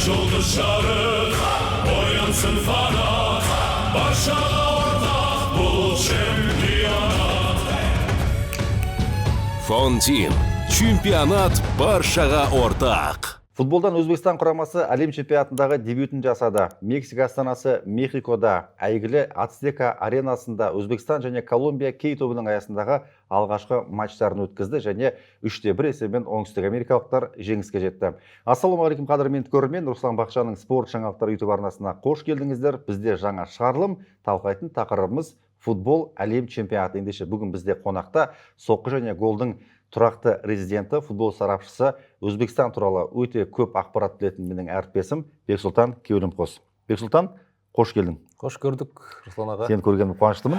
Жұлдыз жарық оянсын фанат, баршаға ортақ бұл чемпионат. Фонтин. Чемпионат баршаға ортақ. Футболдан Өзбекстан құрамасы әлем чемпионатындағы дебютін жасады. Мексика астанасы Мехикода, әйгілі Ацтека аренасында Өзбекстан және Колумбия кей тобының аясындағы алғашқы матчтарын өткізді және 3-1 есебімен оңтүстік америкалықтар жеңіске жетті. Ассалаумағалейкум қадірменді көрермен, Руслан Бақшаның спорт жаңалықтары YouTube арнасына қош келдіңіздер. Бізде жаңа шығарылым, талқылайтын тақырыбымыз футбол әлем чемпионаты. Ендеше бүгін бізде қонақта соққы және голдың тұрақты резиденті, футбол сарапшысы, Өзбекстан туралы өте көп ақпарат білетін менің әріптесім Бексұлтан Кеулімқос. Бексұлтан, қош келдің. Қош көрдік, Руслан аға. Сені көргенім қуаныштымын.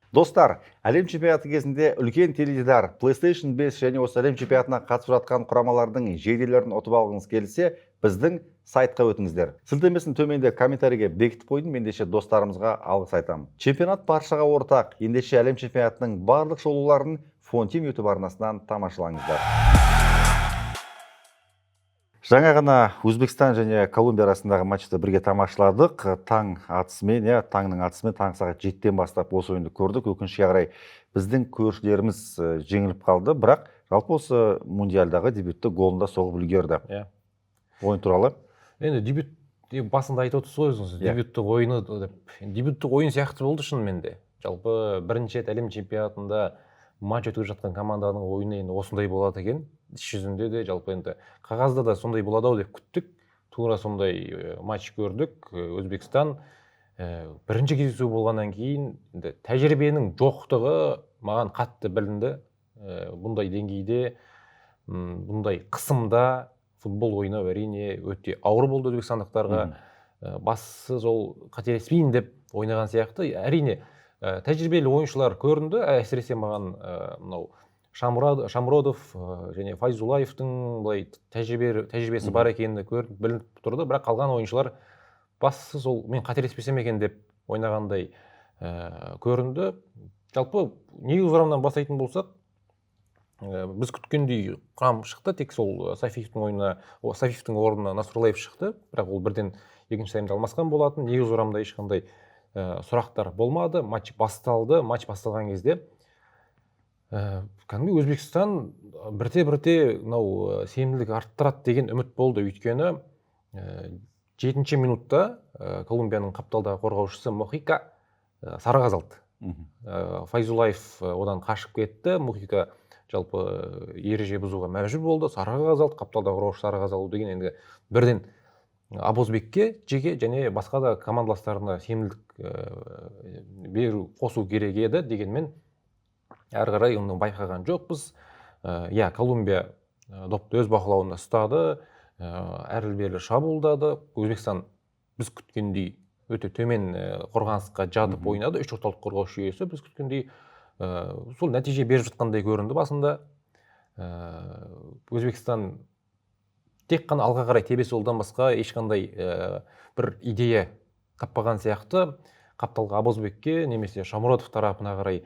Достар, әлем чемпионаты кезінде үлкен теледидар, PlayStation 5 және осы әлем чемпионатына қатысып жатқан құрамалардың жейделерін ұтып алғыңыз келсе, біздің сайтқа өтіңіздер. Сілтемесін төменде комментарийге бекітіп қойдым, ендеше достарымызға алғыс айтамын. Чемпионат баршаға ортақ, ендеше әлем чемпионатының барлық шолуларын Фонтин YouTube арнасынан тамашалаңыздар. Жаңа ғана Өзбекстан және Колумбия арасындағы матчты бірге тамашаладық. Таңның атысымен таң сағат 7-тен бастап осы ойынды көрдік. Өкінішке қарай біздің көршілеріміз жеңіліп қалды, бірақ жалпы осы мундиалдағы дебютті голында соғып үлгерді. Ойын туралы? Енді дебют басында айтып отырсыз ғой өзіңіз, дебюттік ойыны деп. Дебюттік ойын сияқты болды шынымен де. Жалпы бірінші рет әлем чемпионатында матч өткізіп жатқан команданың ойыны енді осындай болады екен. Іс жүзінде де жалпы енді қағазда да сондай болады ау деп күттік. Тура сондай матч көрдік. Өзбекстан бірінші кездесу болғаннан кейін тәжірибенің жоқтығы маған қатты білінді. Бұндай деңгейде, бұндай қысымда футбол ойнау әрине өте ауыр болды өзбекстандықтарға. Басы жол қателеспейін деп ойнаған сияқты. Әрине тәжірибелі ойыншылар көрінді, әсіресе маған мынау Шамродов және Файзулаевтың былай тәжірибесі бар екені білініп тұрды, бірақ қалған ойыншылар басы сол мен қателеспесем екен деп ойнағандай көрінді. Жалпы негізгі құрамнан бастайтын болсақ, біз күткендей құрам шықты, тек сол Сафиевтің орнына Насруллаев шықты, бірақ ол бірден екінші таймда алмасқан болатын. Негізгі құрамда ешқандай сұрақтар болмады. Матч басталды. Матч басталған кезде кәдімгі Өзбекстан бірте-бірте сенімділік арттырады деген үміт болды. Өйткені 7-ші минутта Колумбияның қапталдағы қорғаушысы Мохика сарыға алды. Файзулаев одан қашып кетті. Мохика жалпы ереже бұзуға мәжбүр болды. Сарыға алды, қапталдағы қорғаушы сарыға алу деген енді бірден Абозбекке жеке және басқа да командаластарына сенімділік беру қосу керек еді. Дегенмен әрі қарай оны байқаған жоқпыз. Колумбия допты өз бақылауында ұстады, әрлі-берлі шабуылдады. Өзбекстан біз күткендей өте төмен қорғанысқа жатып ойнады. 3 орталық қорғаушы жүйесі біз күткендей сол нәтиже беріп жатқандай көрінді басында. Өзбекстан тек қана алға қарай тебесі олдан басқа ешқандай бір идея таппаған сияқты. Қапталға Абозбекке немесе Шамродов тарапына қарай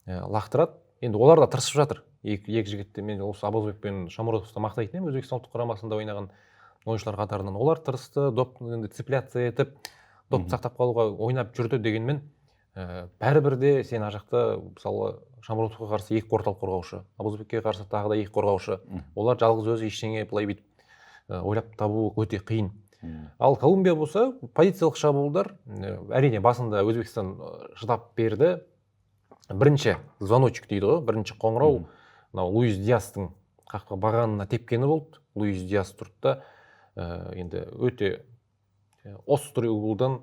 лақтырады. Енді олар да тырысып жатыр. Екі жігітті мен осы Абозбек пен Шамродовты мақтайтын едім. Өзбекстан ұлттық құрамасында ойнаған ойыншылар қатарынан олар тырысты, допты цепляция етіп, допты сақтап қалуға ойнап жүрді. Дегенмен бәрібір де сен ар жақта мысалы Шамродовқа қарсы 2 орталық қорғаушы, Абозбекке қарсы тағы да 2 қорғаушы. Олар жалғыз өзі ештеңе былай бүйтіп ойлап табу өте қиын. Ал Колумбия болса позициялық шабуылдар әрине басында Өзбекстан шыдап берді. Бірінші звоночек дейді ғой, бірінші қоңырау Луис Диастың қақпа бағанына тепкені болды. Луис Диас тұрды да енді өте острый углдан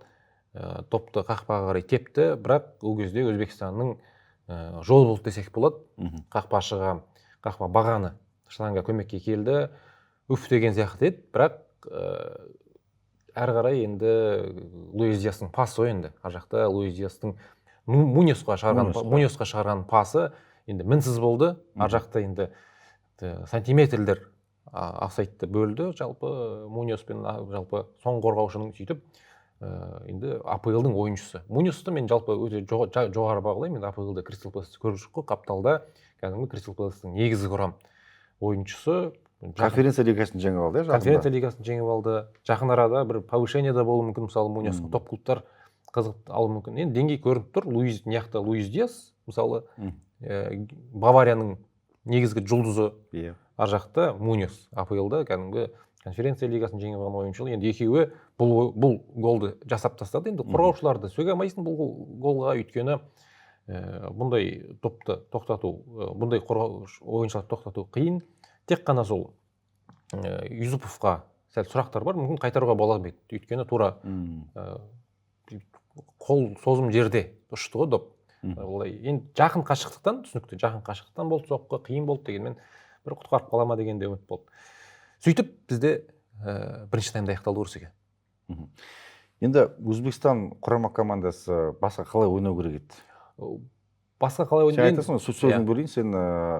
топты қақпаға қарай тепті, бірақ ол кезде Өзбекстанның жол болды десек болады. Қақпашыға қақпа бағаны шланга көмекке келді. Үф деген сияқты еді, бірақ әрі қарай енді Луис Диастың пасы енді. Ар жақта Луис Диастың Муньосқа шығарған пасы енді мінсіз болды. Ар жақта енді сантиметрлер офсайдты бөлді. Жалпы Муньос пен жалпы соңғы қорғаушының сөйтіп енді АПЛ-дың ойыншысы. Муньосты мен жалпы өте жоғары бағалаймын. Енді АПЛ-да Кристал Пэласты көріп жүрміз қой, қапталда кәдімгі Кристал Пэластың негізгі құрам ойыншысы. конференция лигасын жеңіп алды, жақында. Конференция лигасын жеңіп алды. Жақын арада бір повышение да болуы мүмкін, мысалы Муньосқа топ клубтар қызық алуы мүмкін. Енді деңгей көрініп тұр. Луис Диас, мысалы, Баварияның негізгі жұлдызы, ар жақта Муньос, АПЛ-да кәдімгі конференция лигасын жеңіп алған ойыншы. Енді екеуі бұл голды жасап тастады. Енді қорғаушыларды сөге алмайсың бұл голға, өйткені бұндай топты тоқтату, бұндай ойыншыларды тоқтату қиын. Тек қана сол Юсуповқа сәл сұрақтар бар, мүмкін қайтаруға болады, өйткені тура қол созым жерде ұшты ғой доп. Енді жақын қашықтықтан, түсінікті, жақын қашықтықтан болды соққы, қиын болды дегенмен бір құтқарып қала ма деген де үміт болды. Сөйтіп бізде бірінші таймда аяқталды ұрыс екен. Енді Өзбекстан құрама командасы басқа қалай ойнау керек еді? Басқа қалай ойнау? Сен айтасың, сөзін бөлейін, сен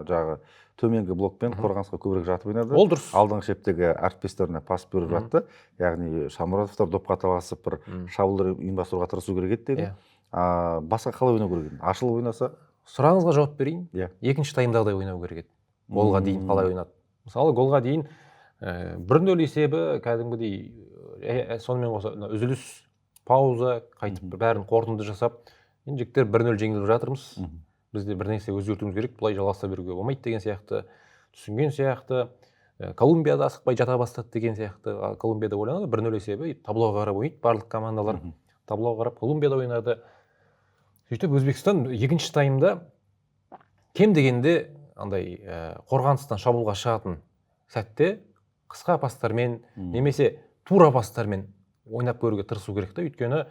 жағы төменгі блокпен қорғанысқа көбірек жатып ойнады. Ол дұрыс. Алдыңғы шептегі әріптестеріне пас беріп жатты. Яғни Шамуратовтар допқа таласып бір шабуылдар ұйымдастыруға тырысу керек еді деді. Басқа қалай ойнау керек еді? Ашылып ойнаса? Сұрағыңызға жауап берейін. Екінші таймдағыдай ойнау керек еді. Голға дейін қалай ойнады? Мысалы, голға дейін 1-0 есебі кәдімгідей, сонымен қоса үзіліс, пауза, қайтып бәрін қорытынды жасап, енді жігіттер 1-0 жеңіліп жатырмыз. Бізде бір нәрсе өзгертуіміз керек, бұлай жалғаса беруге болмайды деген сияқты түсінген сияқты. Колумбияда асықпай жата бастады деген сияқты. Колумбияда ойланады, 1-0 есебі, таблоға қарап ойнайды, барлық командалар таблоға қарап Колумбияда ойнады. Сөйтіп Өзбекстан екінші таймда кем дегенде андай қорғаныстан шабуылға шығатын сәтте қысқа пастармен немесе тура пастармен ойнап көруге тырысу керек та, өйткені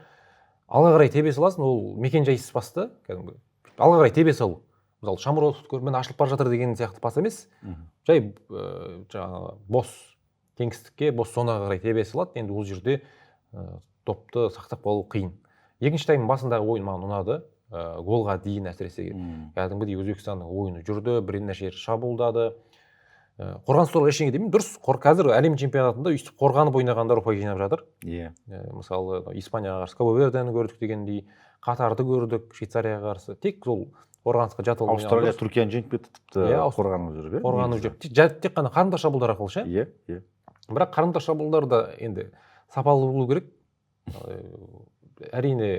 алға қарай тебе саласың, ол мекен-жайсыз пасты, кәдімгі алға қарай тебе салу. Мысалы, Шамуратов көрмен ашылып бара жатыр деген сияқты пас емес. Жай жаңағы бос кеңістікке, бос зонаға қарай тебе салады. Енді ол жерде топты сақтап қалу қиын. Екінші тайм басындағы ойын маған ұнады. Голға дейін әсіресе кәдімгідей Өзбекстанның ойыны жүрді, бірнеше жер шабуылдады. Қорғаныс туралы ештеңе демеймін, дұрыс. Қазір әлем чемпионатында өйстіп қорғанып ойнағандар ұпай жинап жатыр. Мысалы, Испанияға қарсы Кабо Вердені көрдік дегендей, Катарды көрдік, Швейцарияға қарсы. Тек сол қорғанысқа жатып ойнаған. Аустралия Түркияны жеңіп кетті, тіпті қорғанып жүріп. Қорғанып жүріп. Тек қана қарымта шабуылдар арқылы ше? Бірақ қарымта шабуылдар да енді сапалы болу керек. Әрине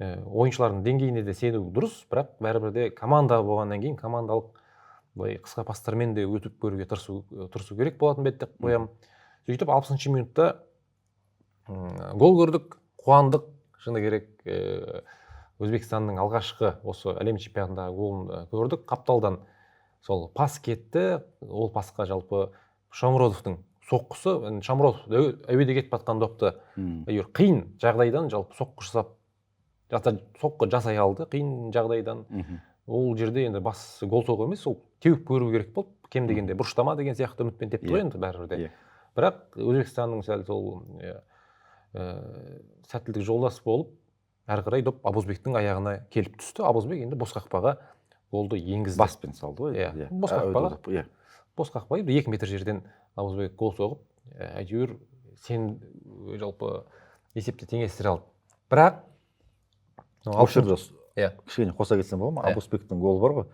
ойыншылардың деңгейіне де сену дұрыс, бірақ бәрібір де команда болғаннан кейін командалық қысқа пастармен де өтіп көруге тырысу керек болатын бетте қоямын. Сөйтіп 60-шы минутта гол көрдік, қуандық, шыны керек. Өзбекстанның алғашқы осы әлем чемпионатындағы голын көрдік. Қапталдан сол пас кетті, ол пасқа жалпы Шамуратовтың соққысы, Шамуратов әуеде кетіп жатқан допты қиын жағдайдан жалпы соққы жасай алды, қиын жағдайдан. Ол жерде енді бас гол соғу емес, ол теуіп көру керек болды. Кем дегенде бұрыштама деген сияқты үмітпен тепті ғой енді бәрібір де. Бірақ Өзбекстанның сәл сол сәттілік жолдас болып, әрі қарай доп Абузбектің аяғына келіп түсті. Абузбек енді бос қақпаға голды енгізді. Баспен салды ғой. Бос қақпаға. Бос қақпаға 2 метр жерден Абузбек гол соғып, әйтеуір сен жалпы есепте теңестіре алды. Бірақ кішкене қоса кетсем бола ма? Абузбектің голы бар ғой.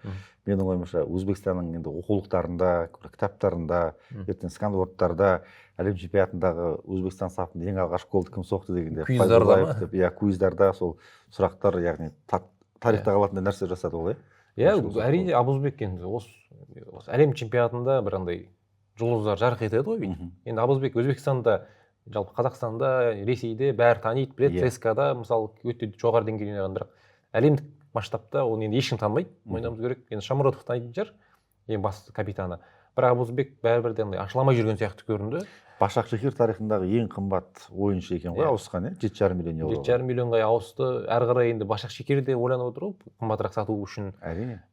Менің ойымша Өзбекстанның енді оқулықтарында, кітаптарында, ертең сканвордтарда әлем чемпионатындағы Өзбекстан сапында ең алғашқы голды кім соқты дегенде куиздарда сол сұрақтар, яғни тарихта қалатындай нәрсе жасады ол. Әрине Абузбек енді осы әлем чемпионатында бір андай жұлдыздар жарқ етеді ғой. Енді Абузбек Өзбекстанда, жалпы Қазақстанда, Ресейде бәрі таниды, біледі, ЦСКА-да мысалы өте жоғары деңгейде ойнаған, бірақ әлемдік масштабта оны енді ешкім танымайды, мойындауымыз керек. Енді Шамуратов танитын шығар, ең басты капитаны. Бірақ Абузбек бәрібір де ашыламай жүрген сияқты көрінді. Башақ Шехир тарихындағы ең қымбат ойыншы екен ғой, ауысқан, 7,5 миллион еуро. 7,5 миллионға ауысты. Әрі қарай енді Башақ Шехир де ойланып отыр, қымбатырақ сату үшін. Әрине.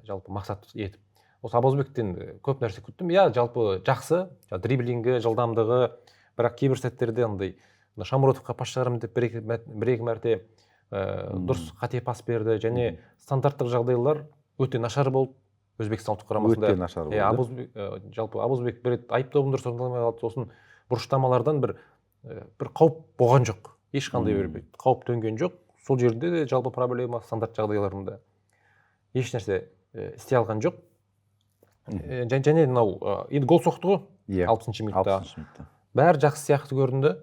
Жалпы мақсат етіп. Осы Абузбектен көп нәрсе күттім. Жалпы жақсы, дриблингі, жылдамдығы, бірақ кейбір сәттерде андай Шамуратовқа пас шығарамын деп бір-екі мәрте дұрыс қате пас берді, және стандарттық жағдайлар өте нашар болды Өзбекстан ұлттық құрамасында. Өте нашар болды. Жалпы Абузбек бір айып добын дұрыс орындамай қалды, сосын бұрыштамалардан бір қауіп болған жоқ. Ешқандай бір қауіп төнген жоқ. Сол жерде де жалпы проблема стандарт жағдайларында еш нәрсе істей алған жоқ. және мынау енді гол соқты ғой Иә. 60-шы минутта. 60 минутта. Бәрі жақсы сияқты көрінді.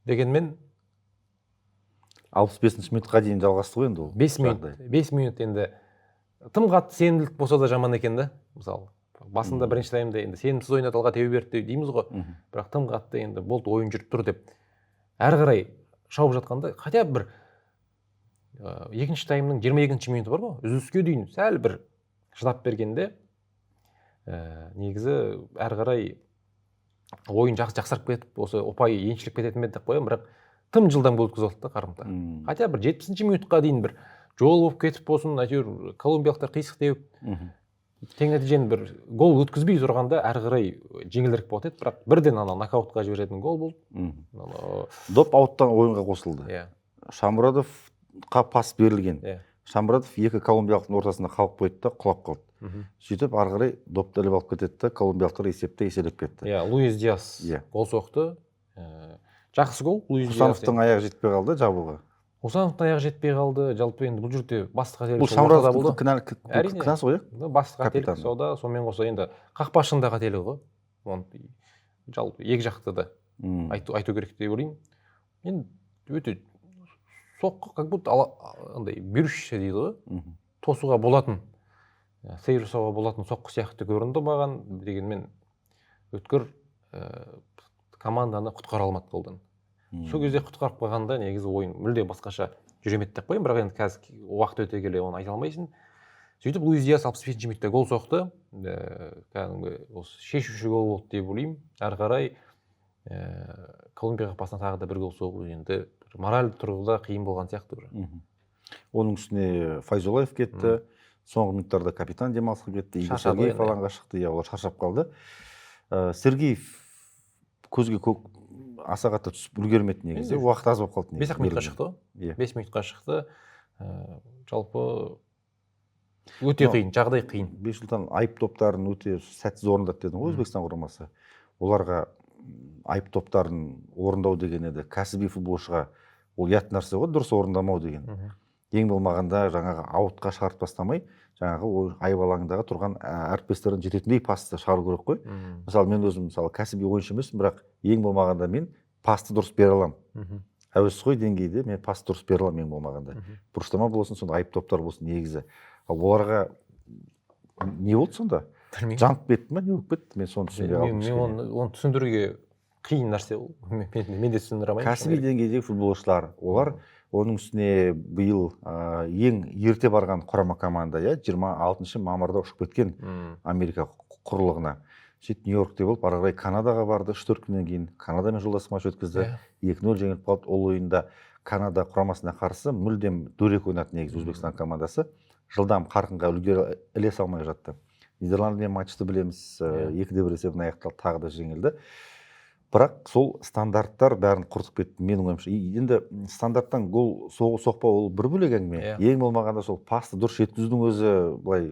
Дегенмен 65 минутқа дейін жалғасты ғой енді ол. 5 минут енді тым қатты сенімділік болса да жаман екен да. Мысалы басында бірінші таймда енді сенімсіз ойнады, алға теуе берді дейміз ғой. Бірақ тым қатты енді болды, ойын жүріп тұр деп әрі қарай шауып жатқанда хотя бір екінші таймның 22-ші минуты бар ғой, үзіліске дейін сәл бір шыдап бергенде негізі әрі қарай ойын жақсарып кетіп, осы ұпай еншілеп кететін бе деп қоямын, бірақ тым жылдам гол өткізіп алды да қарымта. Хотя бір 70-ші минутқа дейін бір жол болып кетіп болсын, әйтеуір колумбиялықтар қисық теуіп тең нәтижені бір гол өткізбей тұрғанда әрі қарай жеңілдірек болатын еді, бірақ бірден ана нокаутқа жіберетін гол болды. Доп ауттан ойынға қосылды. Иә. Шамурадовқа пас берілген. Иә. Шамурадов екі колумбиялықтың ортасында қалып қойды да құлап қалды. Сөйтіп ары қарай допты іліп алып кетеді да, колумбиялықтар есепте еселеп кетті. Иә, Луис Диас гол соқты. Жақсы гол Луис Диас. Хусановтың аяғы жетпей қалды жабуға. Хусановтың аяғы жетпей қалды. Жалпы енді бұл жерде басты қателік бұл Шамурадовтың кінәсі ғой. Басты қателік сода, сонымен қоса енді қақпашының да қателігі ғой. Оны жалпы екі жақты да айту керек деп ойлаймын. Енді өте соққы как будто андай беруші дейді ғой. Тосуға болатын, сейр жасауға болатын соққы сияқты көрінді маған. Дегенмен өткір команданы құтқара алмады голдан. Сол кезде құтқарып қалғанда негізі ойын мүлде басқаша жүремеді деп қоямын, бірақ енді қазір уақыт өте келе оны айта алмайсың. Сөйтіп Луис Диас 65-ші минутта гол соқты. Кәдімгі осы шешуші гол болды деп ойлаймын. Әрі қарай Колумбия қақпасына тағы да бір гол соғу енді моральдық тұрғыда қиын болған сияқты уже. Оның үстіне Файзолаев кетті. Соңғы минуттарда капитан демалысқа кетті. Игорь Сергеев алаңға шықты. Олар шаршап қалды. Сергеев көзге аса қатты түсіп үлгермеді негізі. Уақыт аз болып қалды. 5 минутқа шықты ғой. 5 минутқа шықты. Жалпы өте қиын, жағдай қиын. Бексұлтан айып топтарын өте сәтсіз орындады деді ғой Өзбекстан құрамасы. Оларға айып топтарын орындау деген еді кәсіби футболшыға ол ұят нәрсе ғой, дұрыс орындамау деген. Ең болмағанда жаңағы аутқа шығарып тастамай, жаңағы айып алаңындағы тұрған әріптестерін жететіндей пасты шығару керек қой. Мысалы мен өзім кәсіби ойыншы емеспін, бірақ ең болмағанда мен пасты дұрыс бере аламын. Әуесқой деңгейде мен пасты дұрыс бере аламын ең болмағанда. Бұрыштама болсын, сонда айып топтар болсын негізі. Оларға не болды сонда? Жанып кетті ме, не болып кетті? Мен соны түсінбей қалдым. Мен оны түсіндіруге қиын нәрсе ол. Мен де түсіндіре алмаймын. Кәсіби деңгейдегі футболшылар, олар оның үстіне биыл ең ерте барған құрама команда, 26 мамырда ұшып кеткен Америка құрлығына. Сөйтіп Нью-Йоркте болып, ары қарай Канадаға барды, 3-4 күннен кейін Канадамен жолдас матч өткізді. 2-0 жеңіліп қалды. Ол ойында Канада құрамасына қарсы мүлдем дөрекі ойнады негізі Өзбекстан командасы. Жылдам қарқынға ілесе алмай жатты. Нидерландмен матчты білеміз, 2-1 есебімен аяқталды, тағы да жеңілді. Бірақ сол стандарттар бәрін құртып кетті менің ойымша. Енді стандарттан гол соқпау ол бір бөлек әңгіме. Ең болмағанда сол пасты дұрыс жеткізудің өзі былай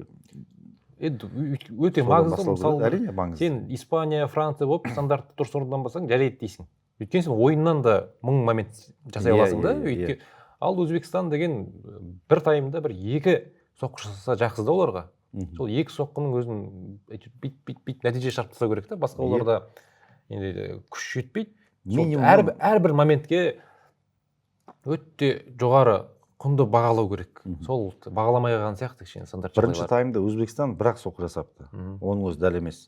өте маңызды. Мысалы, сен Испания, Франция болып стандартты дұрыс орынданбасаң жарайды дейсің. Өйткені сен ойыннан да 1000 момент жасай аласың да. Ал Өзбекстан деген бір таймда бір 2 соққы жасаса жақсы да оларға. Сол 2 соққының өзін бит нәтиже шығарып тастау керек та. Басқа оларда енді күш жетпейді. Әрбір моментке өте жоғары құнды бағалау керек. Сол бағаламай қалған сияқты кішкене стандарт. Бірінші таймда Өзбекстан бір-ақ соққы жасапты. Оның өзі дәл емес.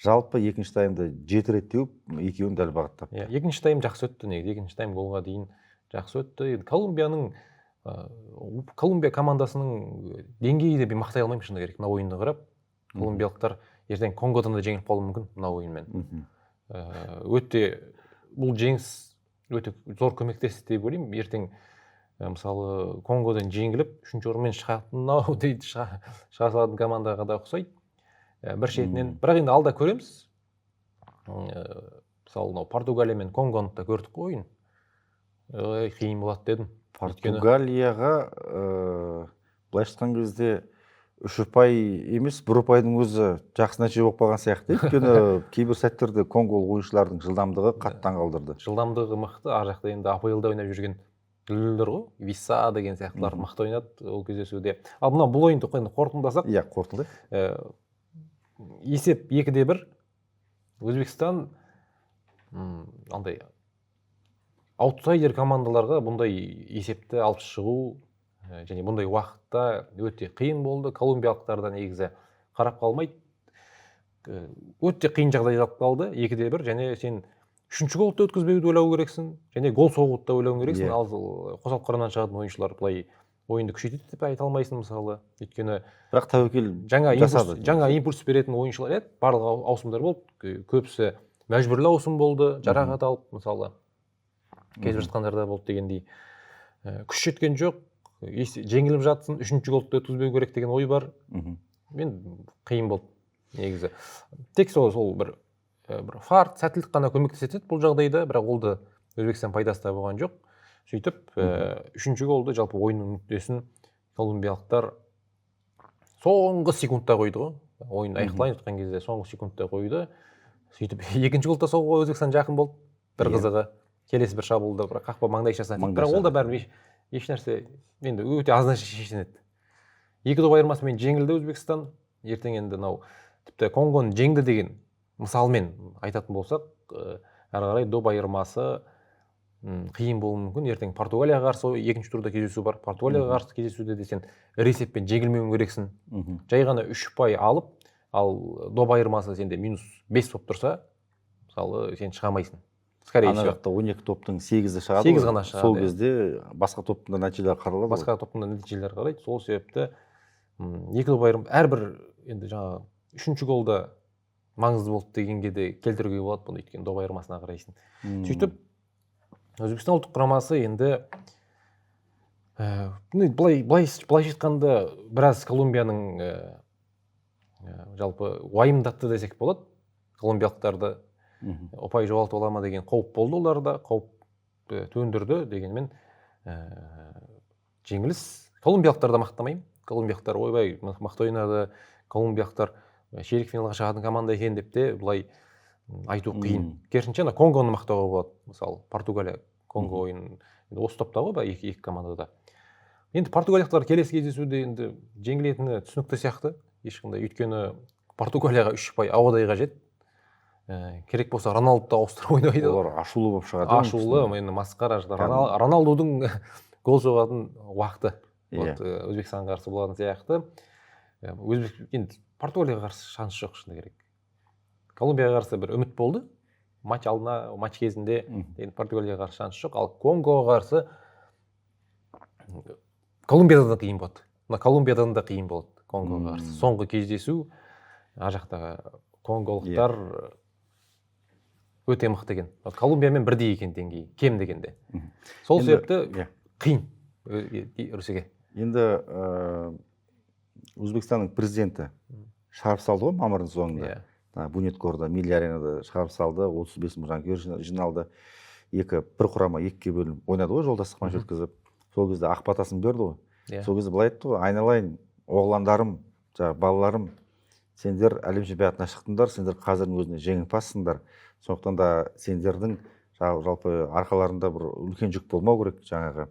Жалпы екінші таймда 7 рет теуіп, екеуін дәл бағыттапты. Екінші тайм жақсы өтті негізі. Екінші тайм голға дейін жақсы өтті. Колумбия командасының деңгейі де мақтай алмаймын шыны керек. Мына ойынды қарап, колумбиялықтар ертең Конгодан да жеңіліп қалуы мүмкін мына ойынмен. Бұл жеңіс өте зор көмектесті деп ойлаймын. Ертең мысалы Конгодан жеңіліп 3-ші орынмен шығатынау дейді шыға салатын командаға да ұқсайды. Бір шетінен, бірақ енді алда көреміз. Мысалы Португалия мен Конгоны да көрдік қой ойын. Қиын болады дедім. Португалияға былайша айтқан кезде 3 ұпай емес, 1 ұпайдың өзі жақсы нәтиже болып қалған сияқты. Өйткені кейбір сәттерде Конго ойыншылардың жылдамдығы қаттан қалдырды. Жылдамдығы мықты, ар жақта енді АПЛ-да ойнап жүрген дүлдер ғой. Виса деген сияқтылар мықты ойнады ол кездесуде. Ал мына бұл ойынды қорытындыласақ, қорытынды. есеп 2-1. Өзбекстан андай аутсайдер командаларға бұндай есепті алып шығу және бұндай уақытта өте қиын болды. Колумбиялықтар да негізі қарап қалмайды. Өте қиын жағдайда қалды 2-1, және сен үшінші голды өткізбеуді ойлау керексің, және гол соғуды да ойлау керексің. Ал қосалқы құрамнан шығатын ойыншылар былай ойынды күшейтеді деп айта алмайсың мысалы. Өйткені бірақ тәуекел жаңа импульс беретін ойыншылар еді. Барлық ауысымдар болды. Көбісі мәжбүрлі ауысым болды, жарақат алып мысалы. Кезіп жатқандарда болды дегендей. Күш жеткен жоқ, жеңіліп жатсын, үшінші голды өткізбеу керек деген ой бар. Мен қиын болды негізі. Тек сол бір фарт, сәттілік қана көмектеседі бұл жағдайда, бірақ ол да Өзбекстан пайдасы да болған жоқ. Сөйтіп, үшінші голды жалпы ойынның нүктесін колумбиялықтар соңғы секундта қойды ғой. Ойын аяқталайын жатқан кезде соңғы секундта қойды. Сөйтіп, екінші голда соғуға Өзбекстан жақын болды. Бір қызығы, келесі бір шабуылда бір қақпа маңдайшасына тиді. Бірақ ол да бәрі еш нәрсе енді өте аз нәрсе шешінеді. 2 доп айырмасымен жеңілді Өзбекстан. Ертең енді тіпті Конгоны жеңді деген мысалмен айтатын болсақ, әрі қарай доп айырмасы қиын болуы мүмкін. Ертең Португалияға қарсы екінші турда кездесу бар. Португалияға қарсы кездесуде де сен есеппен жеңілмеуің керексің. Жай ғана 3 ұпай алып, ал доп айырмасы сенде -5 болып тұрса, мысалы сен шыға алмайсың. Скорее всего. 12 топтың 8-і шығады. 8 ғана шығады. Сол кезде басқа топтың да нәтижелері қаралады. Басқа топтың да нәтижелері қарайды. Сол себепті 2 доп айырым әрбір енді жаңағы үшінші голда маңызды болды дегенге де келтіруге болады бұны, өйткені доп айырмасына қарайсың. Сөйтіп, Өзбекстан ұлттық құрамасы енді былай айтқанда біраз Колумбияның жалпы уайымдатты десек болады. Колумбиялықтарды ұпай жоғалтып ала ма деген қауіп болды оларда, қауіп төндірді дегенмен жеңіліс. Колумбиялықтарды мақтамаймын. Колумбиялықтар ойбай мықты ойнады, колумбиялықтар ширек финалға шығатын команда екен деп те былай айту қиын. Керісінше Конгоны мақтауға болады. Мысалы, Португалия Конго ойын осы топта ғой екі командада. Енді португалиялықтар келесі кездесуде енді жеңілетіні түсінікті сияқты. Ешқандай, өйткені Португалияға 3 ұпай ауадай қажет. Керек болса Роналдуды ауыстырып ойнайды. Олар ашулы болып шығады. Ашулы, енді масқара. Роналдудың гол соғатын уақыты Өзбекстанға қарсы болатын сияқты. Енді Португалияға қарсы шанс жоқ шыны керек. Колумбияға қарсы бір үміт болды. Матч алдына, матч кезінде Португалияға қарсы шанс жоқ. Ал Конгоға қарсы Колумбиядан да қиын болады. Колумбиядан да қиын болады Конгоға қарсы. Соңғы кездесу, жақта конголықтар өте мықты екен. Колумбиямен бірдей екен деңгейі, кем дегенде. Сол себепті қиын Русеге. Енді Өзбекстанның президенті шығарып салды ғой мамырдың соңында. Бунеткорда, Милли аренада шығарып салды, 35 мың жанкүйер жиналды. Бір құрама 2-ге бөлініп ойнады ғой, жолдастық матч өткізіп. Сол кезде ақ батасын берді ғой. Сол кезде былай айтты ғой, айналайын, оғландарым, балаларым, сендер әлем чемпионатына шықтыңдар, сендер қазірдің өзіне жеңімпазсыңдар. Сондықтан да сендердің жалпы арқаларында бір үлкен жүк болмау керек, жаңағы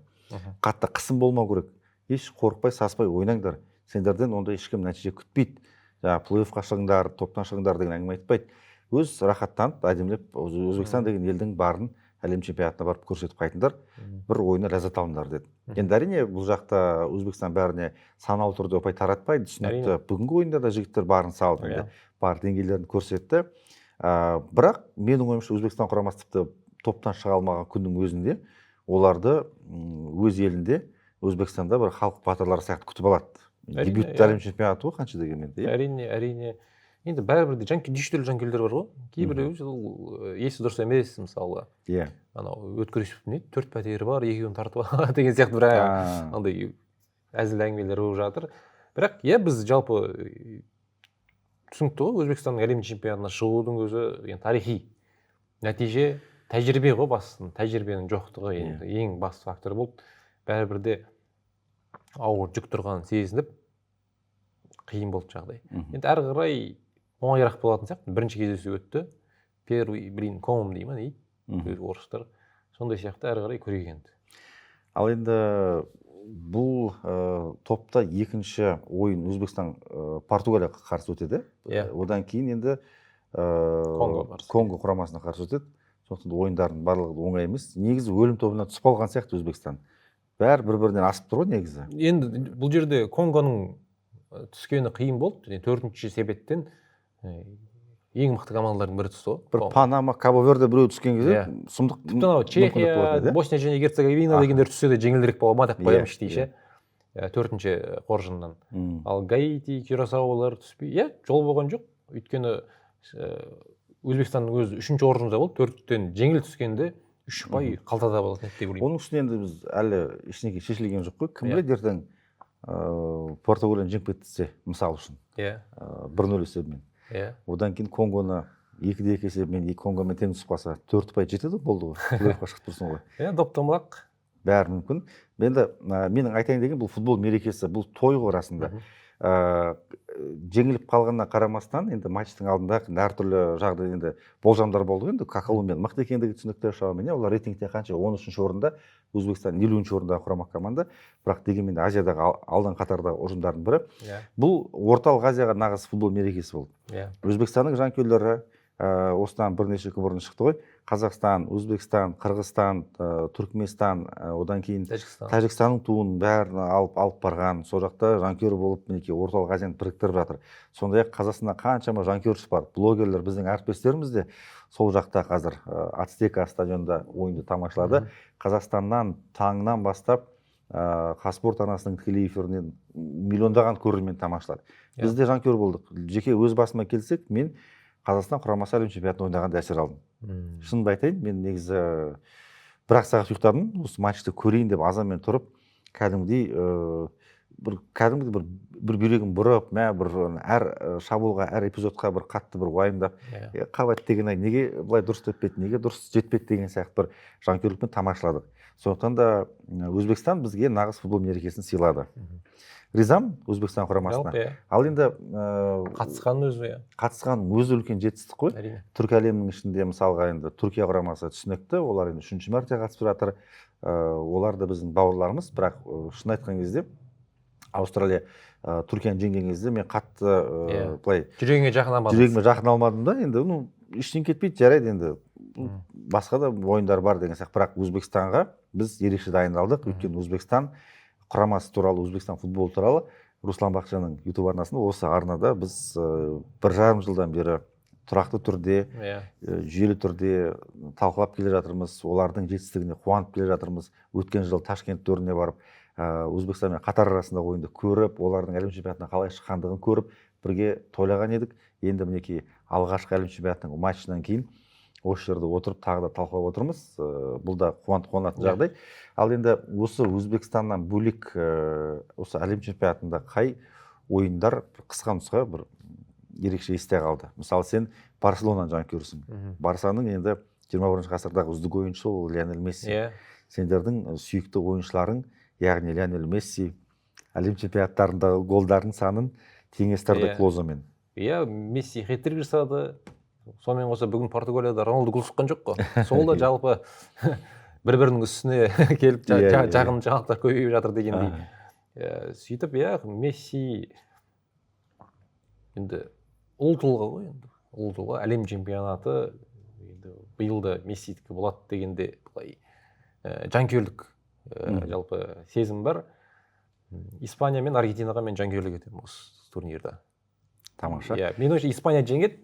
қатты қысым болмау керек. Еш қорықпай, саспай ойнаңдар. Сендерден онда ешкім нәтиже күтпейді. Плей-оффқа шығыңдар, топтан шығыңдар деген әңгіме айтпайды. Өз рахаттанып, әдемілеп Өзбекстан деген елдің барын әлем чемпионатына барып көрсетіп қайтыңдар, бір ойына ләззат алыңдар деді. Енді әрине бұл жақта Өзбекстан бәріне санаулы түрде ұпай таратпайды. Түсінікті. Бүгінгі ойында да жігіттер барын салды, бар деңгейлерін көрсетті. Бірақ менің ойымша Өзбекстан құрамасы тіпті топтан шыға алмаған күннің өзінде оларды өз елінде Өзбекстанда бір халық батырлары сияқты күтіп алады. Дебютті әлем чемпионаты ғой қанша дегенмен. Әрине. Енді бәрібір де неше жанкүйерлер бар ғой. Кейбіреуі есі дұрыс емес, мысалы. Өткөрісіп 4 пәтері бар, 2-ін тартып деген сияқты бір андай әзіл әңгімелер болып жатыр. Бірақ біз жалпы түсінікті ғой, Өзбекстанның әлем чемпионатына шығудың өзі тарихи нәтиже, тәжірибе ғой басын. Тәжірибенің жоқтығы ең басты фактор болды. Бәрібір де ауыр жүк тұрғанын сезініп қиын болды жағдай. Енді әрі қарай оңайырақ болатын сияқты. Бірінші кездесу өтті. Первый блин комом дей ма дейді орыстар. Сондай сияқты әрі қарай көрейік енді. Ал енді бұл топта екінші ойын Өзбекстан Португалияға қарсы өтеді. Одан кейін енді Конго құрамасына қарсы өтеді. Сондықтан ойындардың барлығы оңай емес. Негізі өлім тобына түсіп қалған сияқты Өзбекстан. Бәрі бір-бірінен асып тұр ғой негізі. Енді бұл жерде Конгоның түскені қиын болды. Төртінші себептен ең мықты командалардың бірі түсті ғой. Бір Панама, Кабо-Верде біреу түскен кезде сұмдық. Тіпті Чехия, Босния және Герцеговина дегендер түссе де жеңілдірек бола ма деп қоямын іштей. Төртінші қоржыннан. Ал Гаити, Кюрасаолар түспей, жол болған жоқ. Өйткені Өзбекстанның өзі үшінші орында болды. Төрттен жеңіл түскенде 3 ұпай қалтада болатын еді деп ойлаймын. Оның үстіне енді біз әлі ештеңе шешілген жоқ қой. Кім біледі ертең Португалияны жеңіп кетсе, мысалы үшін. 1-0 есебімен. Одан кейін Конгоны 2-2 есебімен Конгомен тең түсіп қалса 4 ұпай жетеді, болды ғой. Плей-оффқа шығып тұрсың ғой. Доптамақ. Бәрі мүмкін. Енді менің айтайын деген бұл футбол мерекесі, бұл той ғой расында. Жеңіліп қалғанына қарамастан енді матчтың алдында әртүрлі жағдай енді болжамдар болды. Енді Колумбия мықты екендігі түсінікті шамамен. Олар рейтингте қанша 13-ші орында, Өзбекстан 50-ші орында құрамақ команда. Бірақ дегенмен Азиядағы алдын қатардағы ұжымдардың бірі. Бұл орталық Азияға нағыз футбол мерекесі болды. Өзбекстанның жанкүйерлері осыдан бірнеше күн бұрын шықты ғой. Қазақстан, Өзбекстан, Қырғызстан, Түркменстан, одан кейін Тәжікстанның туын бәрін алып барған. Сол жақта жанкүйер болып мінекей орталық Азияны біріктіріп жатыр. Сондай-ақ Қазақстанда қаншама жанкүйерші бар. Блогерлер, біздің әріптестеріміз де сол жақта қазір Ацтека стадионында ойынды тамашалады. Қазақстаннан таңнан бастап Қазспорт арнасының тікелей эфирінен миллиондаған көрермен тамашалады. Біз де жанкүйер болдық. Жеке өз басыма келсек, мен Қазақстан құрамасы әлем чемпионатында ойнағанда әсер алдым. Шынымды айтайын, мен негізі бір-ақ сағат ұйықтадым. Осы матчты көрейін деп азанмен тұрып, кәдімгідей бір бүйрегім бұрып, бір әр шабуылға, әр эпизодқа бір қатты бір уайымдап, қабат деген ай, неге былай дұрыс өтпеді, неге дұрыс жетпеді деген сияқты бір жанкүйерлікпен тамашаладық. Сондықтан да Өзбекстан бізге нағыз футбол мерекесін сыйлады. Ризам Өзбекстан құрамасына. Ал енді қатысқанның өзі үлкен жетістік қой. Түркі әлемінің ішінде мысалға енді Түркия құрамасы түсінікті, олар енді 3-ші мәрте қатысып жатыр. Олар да біздің бауырларымыз, бірақ шын айтқан кезде Аустралия Түркияны жеңген кезде мен қатты былай жүрегіме жақын алмадым да, енді ештеңе кетпейді, жарайды, енді басқа да ойындар бар деген сияқты. Бірақ Өзбекстанға біз ерекше дайындалдық, өйткені Өзбекстан құрамасы туралы, Өзбекстан футболы туралы Руслан Бақытжанның YouTube арнасында осы арнада біз 1,5 жылдан бері тұрақты түрде, жүйелі түрде талқылап келе жатырмыз, олардың жетістігіне қуанып келе жатырмыз. Өткен жыл Ташкент төріне барып, Өзбекстан мен Қатар арасында ойынды көріп, олардың әлем чемпионатына қалай шыққандығын көріп, бірге тойлаған едік. Енді мінекей алғашқы әлем чемпионатының матчынан кейін осы жерде отырып тағы да талқылап отырмыз. Бұл да қуанатын жағдай. Ал енді осы Өзбекстаннан бөлек осы әлем чемпионатында қай ойындар қысқа нұсқа бір ерекше есте қалды? Мысалы, сен Барселонаның жанкүйерісің. Барсаның енді 21-ші ғасырдағы үздік ойыншы ол Лионель Месси. Сендердің сүйікті ойыншыларың, яғни Лионель Месси әлем чемпионаттарындағы голдардың санын теңестірді Клозамен. Месси хет-трик жасады. Сонымен қоса бүгін Португалияда Роналду гол соққан жоқ қой. Сол да жалпы бір-бірінің үстіне келіп жағын жаңалықтар көбейіп жатыр дегендей. Сөйтіп, Месси енді ұл тұлға ғой, енді ұл тұлға, әлем чемпионаты енді биылда Мессидікі болады дегенде былай жанкүйерлік жалпы сезім бар. Испания мен Аргентинаға мен жанкүйерлік етемін осы турнирда. Тамаша. Мен ойымша Испания жеңеді,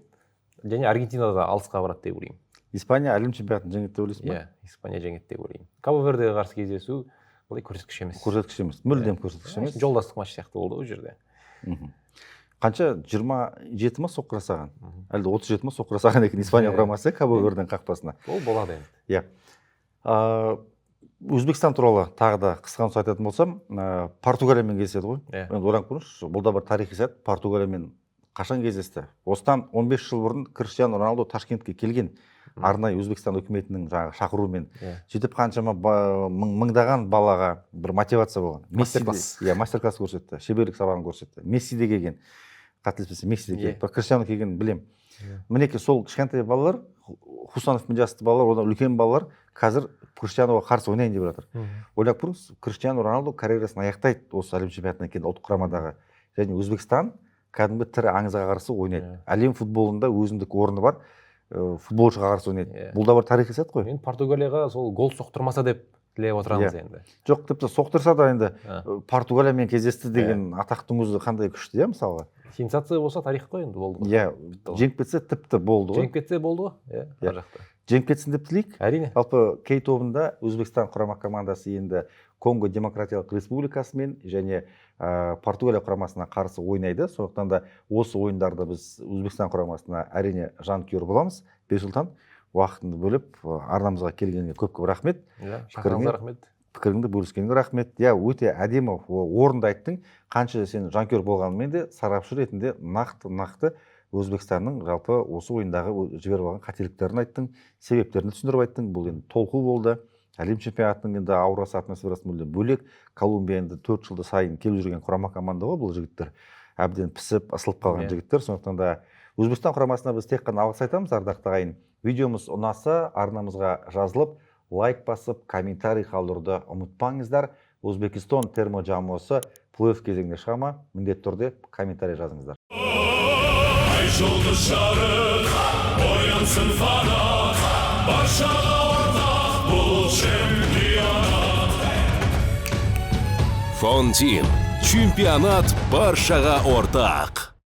және Аргентинада алысқа барады деп ойлаймын. Испания әлем чемпионатын жеңеді деп ойлайсың ба? Испания жеңеді деп ойлаймын. Кабо-Вердеге қарсы кездесу былай көрсеткіш емес. Көрсеткіш емес. Мүлдем көрсеткіш емес. Жолдастық матч сияқты болды ол жерде. Қанша 27 ма соққы жасаған? Әлде 37 ма соққы жасаған екен Испания құрамасы Кабо-Верденің қақпасына. Ол болады енді. Өзбекстан туралы тағы да қысқа нұсқа айтатын болсам, Португалиямен кездеседі ғой. Енді ойланып көріңізші, бұл да бір тарихи сәт. Португалиямен қашан кездесті? Осыдан 15 жыл бұрын Криштиану Роналду Ташкентке келген. Арнайы Өзбекстан үкіметінің шақыруымен жетіп қаншама мыңдаған балаға бір мотивация болған. Мастер-класс көрсетті, шеберлік сабағын көрсетті. Месси де келген. Қателеспесем, Месси де келген. Криштиану келген білем. Мінекей сол кішкентай балалар, Хусановпен жасты балалар, одан үлкен балалар қазір Криштианоға қарсы ойнайын деп жатыр. Ойлап көріңіз, Криштиану Роналду карьерасын аяқтайды осы әлем чемпионатынан кейін ұлттық құрамадағы. Және Өзбекстан кәдімгі тірі аңызға қарсы ойнайды. Әлем футболында өзіндік орны бар футболшыға қарсы ойнайды. Бұл да бір тарихи сәт қой. Мен Португалияға сол гол соқтырмаса деп тілеп отырамыз енді. Жоқ, тіпті соқтырса да енді Португалиямен кездесті деген атақтың өзі қандай күшті, иә, мысалға. Сенсация болса тарих қой енді болды. Иә, жеңіп кетсе тіпті болды ғой. Жеңіп кетсе болды ғой, иә, ар жақта. Жеңіп кетсін деп тілейік. Әрине. Жалпы кей тобында Өзбекстан құрама командасы енді Конго Демократиялық Республикасымен және Португалия құрамасына қарсы ойнайды. Сондықтан да осы ойындарды біз Өзбекстан құрамасына әрине жанкүйер боламыз. Бексұлтан, уақытыңды бөліп арнамызға келгеніңе көп рахмет. Шақырыңызға рахмет. Пікіріңді бөліскеніңе рахмет. Иә, өте әдемі орынды айттың. Қанша сен жанкүйер болғанымен де сарапшы ретінде нақты Өзбекстанның жалпы осы ойындағы жіберіп алған қателіктерін айттың, себептерін түсіндіріп айттың. Бұл енді толқу болды. Әлем чемпионатының енді аурасы, атмосферасы мүлдем бөлек. Колумбия енді 4 жылда сайын келіп жүрген құрама команда ғой, бұл жігіттер. Әбден пісіп, ысылып қалған жігіттер. Сондықтан да Өзбекстан құрамасына біз тек қана алғыс айтамыз, ардақты ағайын. Видеомыз ұнаса, арнамызға жазылып, лайк басып, комментарий қалдыруды ұмытпаңыздар. Өзбекстан термо жамосы плей-офф кезеңіне шыға ма? Міндетті түрде комментарий жазыңыздар. Ай жұлдыз жарық, оянсын фанат, баршаға ортақ бұл чемпионат. Фонтин. Чемпионат баршаға ортақ.